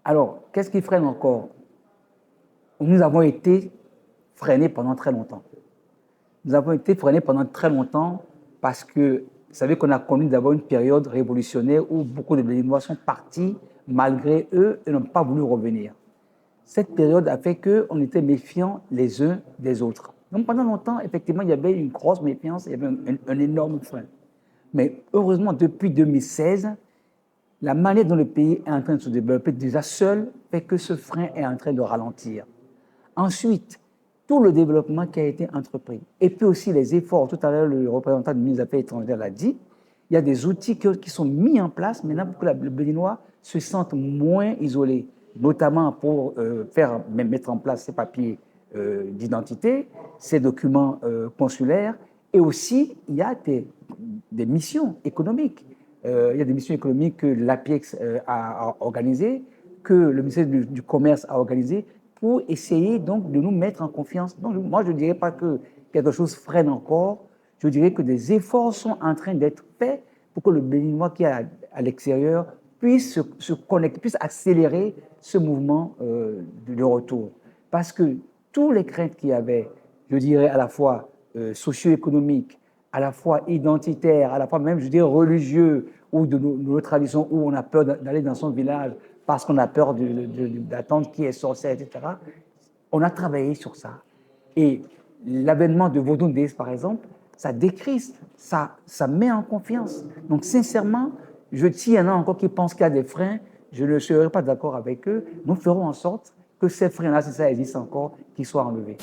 Alors, qu'est-ce qui freine encore? Nous avons été freinés pendant très longtemps. Nous avons été freinés pendant très longtemps parce que, vous savez qu'on a connu d'abord une période révolutionnaire où beaucoup de Béninois sont partis malgré eux et n'ont pas voulu revenir. Cette période a fait qu'on était méfiants les uns des autres. Donc pendant longtemps, effectivement, il y avait une grosse méfiance, il y avait un énorme frein. Mais heureusement, depuis 2016, la manière dont le pays est en train de se développer déjà seul fait que ce frein est en train de ralentir. Ensuite, tout le développement qui a été entrepris, et puis aussi les efforts, tout à l'heure le représentant du ministre des Affaires étrangères l'a dit, il y a des outils qui sont mis en place maintenant pour que le Béninois se sente moins isolé, notamment pour mettre en place ces papiers d'identité, ces documents consulaires, et aussi il y a des missions économiques. Il y a des missions économiques que l'APEX a organisées, que le ministère du Commerce a organisées, pour essayer donc de nous mettre en confiance. Donc moi, je ne dirais pas que quelque chose freine encore, je dirais que des efforts sont en train d'être faits pour que le Béninois qui est à l'extérieur puisse se connecter, puisse accélérer ce mouvement de retour. Parce que tous les craintes qu'il y avait, je dirais à la fois socio-économiques, à la fois identitaires, à la fois même, je dirais, religieux, ou de nos traditions, où on a peur d'aller dans son village parce qu'on a peur d'attendre qui est sorcière, etc. On a travaillé sur ça. Et l'avènement de Vodun Days, par exemple, ça décrispe, ça met en confiance. Donc, sincèrement, s'il y en a encore qui pensent qu'il y a des freins, je ne serai pas d'accord avec eux. Nous ferons en sorte que ces freins-là, si ça existe encore, qu'ils soient enlevés.